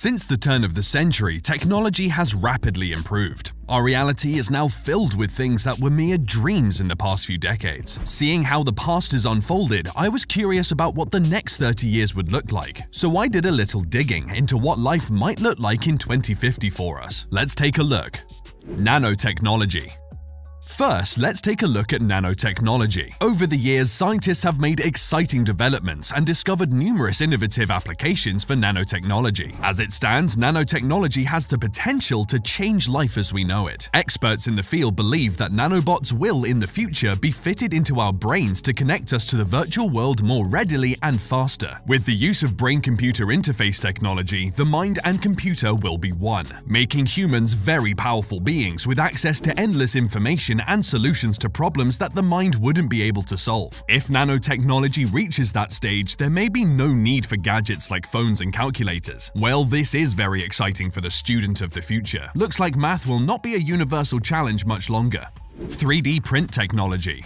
Since the turn of the century, technology has rapidly improved. Our reality is now filled with things that were mere dreams in the past few decades. Seeing how the past has unfolded, I was curious about what the next 30 years would look like. So I did a little digging into what life might look like in 2050 for us. Let's take a look. Nanotechnology. First, let's take a look at nanotechnology. Over the years, scientists have made exciting developments and discovered numerous innovative applications for nanotechnology. As it stands, nanotechnology has the potential to change life as we know it. Experts in the field believe that nanobots will, in the future, be fitted into our brains to connect us to the virtual world more readily and faster. With the use of brain-computer interface technology, the mind and computer will be one, making humans very powerful beings with access to endless information and solutions to problems that the mind wouldn't be able to solve. If nanotechnology reaches that stage, there may be no need for gadgets like phones and calculators. Well, this is very exciting for the student of the future. Looks like math will not be a universal challenge much longer. 3D print technology.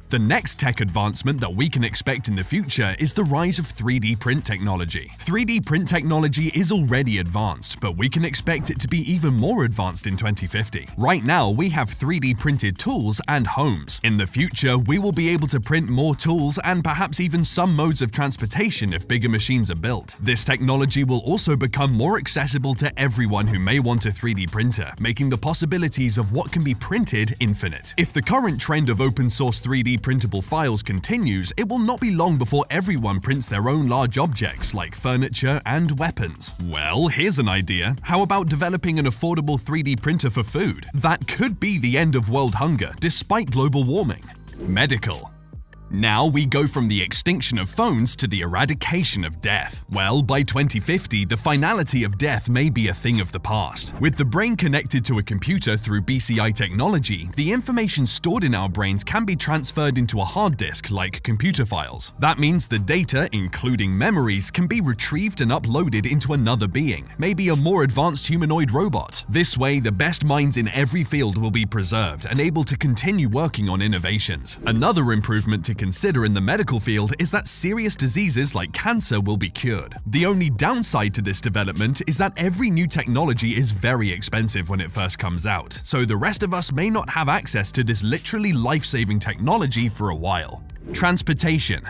The next tech advancement that we can expect in the future is the rise of 3D print technology. 3D print technology is already advanced, but we can expect it to be even more advanced in 2050. Right now, we have 3D printed tools and homes. In the future, we will be able to print more tools and perhaps even some modes of transportation if bigger machines are built. This technology will also become more accessible to everyone who may want a 3D printer, making the possibilities of what can be printed infinite. If the current trend of open source 3D printable files continues, it will not be long before everyone prints their own large objects like furniture and weapons. Well, here's an idea. How about developing an affordable 3D printer for food? That could be the end of world hunger, despite global warming. Medical. Now we go from the extinction of phones to the eradication of death. Well, by 2050, the finality of death may be a thing of the past. With the brain connected to a computer through BCI technology, the information stored in our brains can be transferred into a hard disk like computer files. That means the data, including memories, can be retrieved and uploaded into another being, maybe a more advanced humanoid robot. This way, the best minds in every field will be preserved and able to continue working on innovations. Another improvement to consider in the medical field is that serious diseases like cancer will be cured. The only downside to this development is that every new technology is very expensive when it first comes out, so the rest of us may not have access to this literally life-saving technology for a while. Transportation.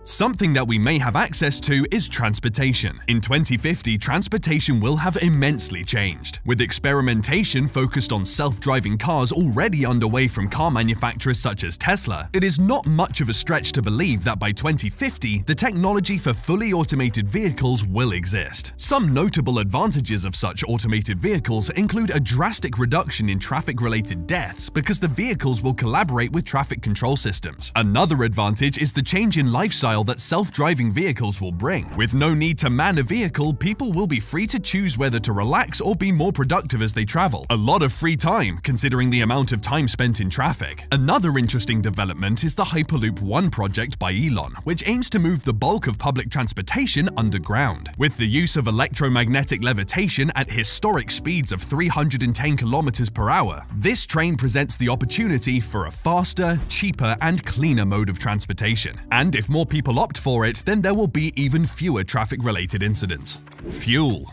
Something that we may have access to is transportation. In 2050, transportation will have immensely changed. With experimentation focused on self-driving cars already underway from car manufacturers such as Tesla, it is not much of a stretch to believe that by 2050, the technology for fully automated vehicles will exist. Some notable advantages of such automated vehicles include a drastic reduction in traffic-related deaths because the vehicles will collaborate with traffic control systems. Another advantage is the change in lifestyle that self-driving vehicles will bring. With no need to man a vehicle, people will be free to choose whether to relax or be more productive as they travel. A lot of free time, considering the amount of time spent in traffic. Another interesting development is the Hyperloop One project by Elon, which aims to move the bulk of public transportation underground. With the use of electromagnetic levitation at historic speeds of 310 km/h, this train presents the opportunity for a faster, cheaper, and cleaner mode of transportation. And if more people opt for it, then there will be even fewer traffic-related incidents. Fuel.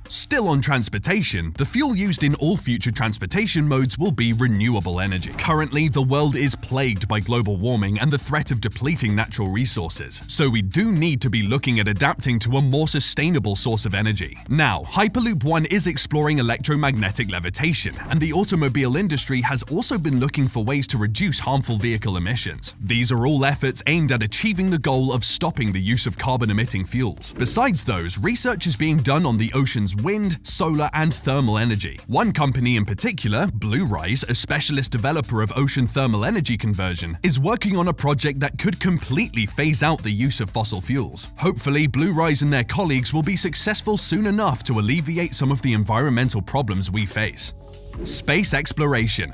Still on transportation, the fuel used in all future transportation modes will be renewable energy. Currently, the world is plagued by global warming and the threat of depleting natural resources, so we do need to be looking at adapting to a more sustainable source of energy. Now, Hyperloop One is exploring electromagnetic levitation, and the automobile industry has also been looking for ways to reduce harmful vehicle emissions. These are all efforts aimed at achieving the goal of stopping the use of carbon-emitting fuels. Besides those, research is being done on the ocean's wind, solar, and thermal energy. One company in particular, Bluerise, a specialist developer of ocean thermal energy conversion, is working on a project that could completely phase out the use of fossil fuels. Hopefully, Bluerise and their colleagues will be successful soon enough to alleviate some of the environmental problems we face. Space exploration.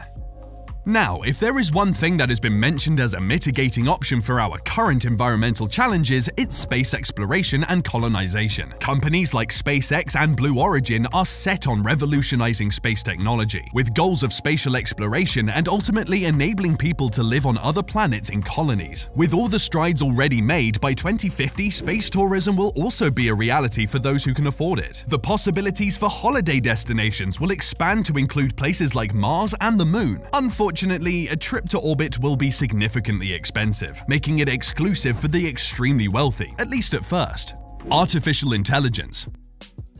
Now, if there is one thing that has been mentioned as a mitigating option for our current environmental challenges, it's space exploration and colonization. Companies like SpaceX and Blue Origin are set on revolutionizing space technology, with goals of spatial exploration and ultimately enabling people to live on other planets in colonies. With all the strides already made, by 2050, space tourism will also be a reality for those who can afford it. The possibilities for holiday destinations will expand to include places like Mars and the Moon. Unfortunately, a trip to orbit will be significantly expensive, making it exclusive for the extremely wealthy, at least at first. Artificial intelligence.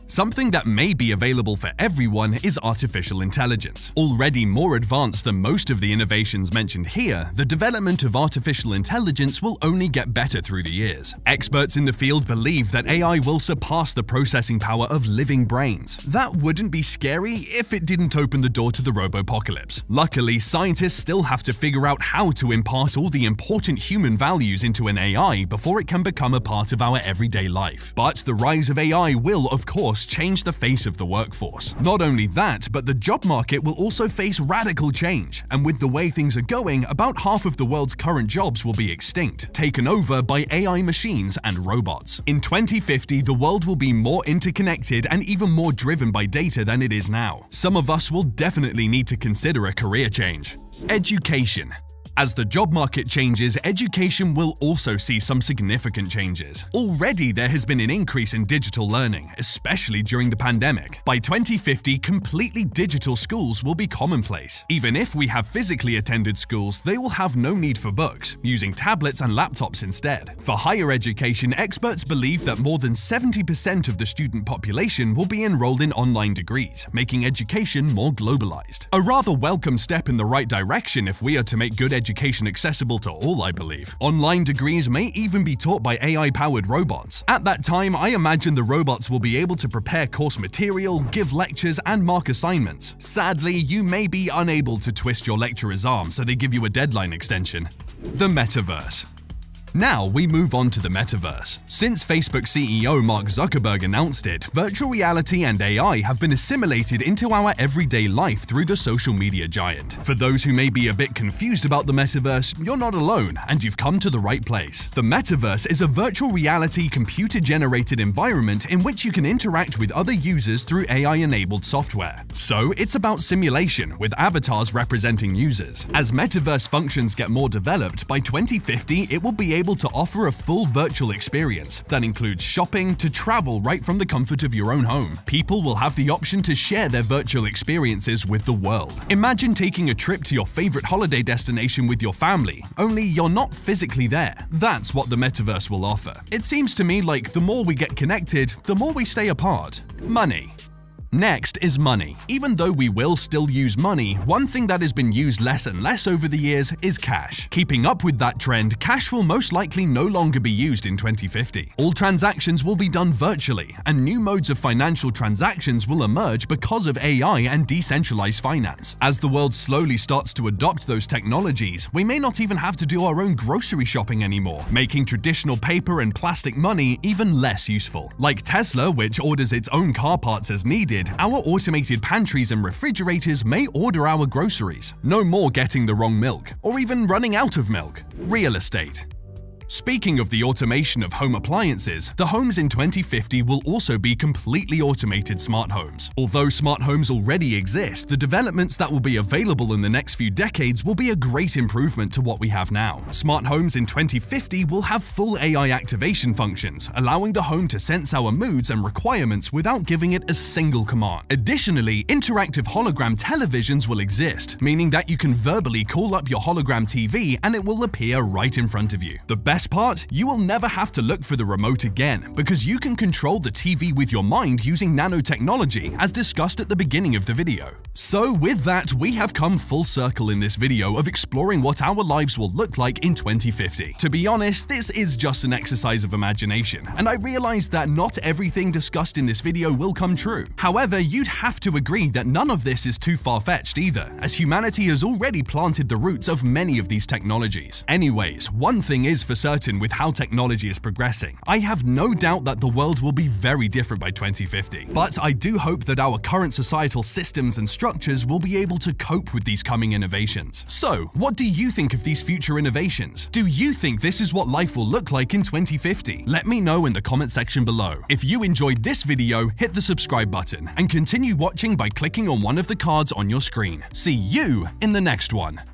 Something that may be available for everyone is artificial intelligence. Already more advanced than most of the innovations mentioned here, the development of artificial intelligence will only get better through the years. Experts in the field believe that AI will surpass the processing power of living brains. That wouldn't be scary if it didn't open the door to the robopocalypse. Luckily, scientists still have to figure out how to impart all the important human values into an AI before it can become a part of our everyday life. But the rise of AI will, of course, change the face of the workforce. Not only that, but the job market will also face radical change, and with the way things are going, about half of the world's current jobs will be extinct, taken over by AI machines and robots. In 2050, the world will be more interconnected and even more driven by data than it is now. Some of us will definitely need to consider a career change. Education. As the job market changes, education will also see some significant changes. Already there has been an increase in digital learning, especially during the pandemic. By 2050, completely digital schools will be commonplace. Even if we have physically attended schools, they will have no need for books, using tablets and laptops instead. For higher education, experts believe that more than 70% of the student population will be enrolled in online degrees, making education more globalized. A rather welcome step in the right direction if we are to make good education accessible to all, I believe. Online degrees may even be taught by AI-powered robots. At that time, I imagine the robots will be able to prepare course material, give lectures, and mark assignments. Sadly, you may be unable to twist your lecturer's arm, so they give you a deadline extension. The metaverse. Now we move on to the metaverse. Since Facebook CEO Mark Zuckerberg announced it, virtual reality and AI have been assimilated into our everyday life through the social media giant. For those who may be a bit confused about the metaverse, you're not alone, and you've come to the right place. The metaverse is a virtual reality computer-generated environment in which you can interact with other users through AI-enabled software. So it's about simulation, with avatars representing users. As metaverse functions get more developed, by 2050 it will be able to offer a full virtual experience that includes shopping to travel right from the comfort of your own home. People will have the option to share their virtual experiences with the world. Imagine taking a trip to your favorite holiday destination with your family, only you're not physically there. That's what the metaverse will offer. It seems to me like the more we get connected, the more we stay apart. Money. Next is money. Even though we will still use money, one thing that has been used less and less over the years is cash. Keeping up with that trend, cash will most likely no longer be used in 2050. All transactions will be done virtually, and new modes of financial transactions will emerge because of AI and decentralized finance. As the world slowly starts to adopt those technologies, we may not even have to do our own grocery shopping anymore, making traditional paper and plastic money even less useful. Like Tesla, which orders its own car parts as needed, our automated pantries and refrigerators may order our groceries. No more getting the wrong milk, or even running out of milk. Real estate. Speaking of the automation of home appliances, the homes in 2050 will also be completely automated smart homes. Although smart homes already exist, the developments that will be available in the next few decades will be a great improvement to what we have now. Smart homes in 2050 will have full AI activation functions, allowing the home to sense our moods and requirements without giving it a single command. Additionally, interactive hologram televisions will exist, meaning that you can verbally call up your hologram TV and it will appear right in front of you. The best part? You will never have to look for the remote again, because you can control the TV with your mind using nanotechnology, as discussed at the beginning of the video. So with that, we have come full circle in this video of exploring what our lives will look like in 2050. To be honest, this is just an exercise of imagination, and I realize that not everything discussed in this video will come true. However, you'd have to agree that none of this is too far-fetched either, as humanity has already planted the roots of many of these technologies. Anyways, one thing is for certain with how technology is progressing. I have no doubt that the world will be very different by 2050. But I do hope that our current societal systems and structures will be able to cope with these coming innovations. So, what do you think of these future innovations? Do you think this is what life will look like in 2050? Let me know in the comment section below. If you enjoyed this video, hit the subscribe button and continue watching by clicking on one of the cards on your screen. See you in the next one.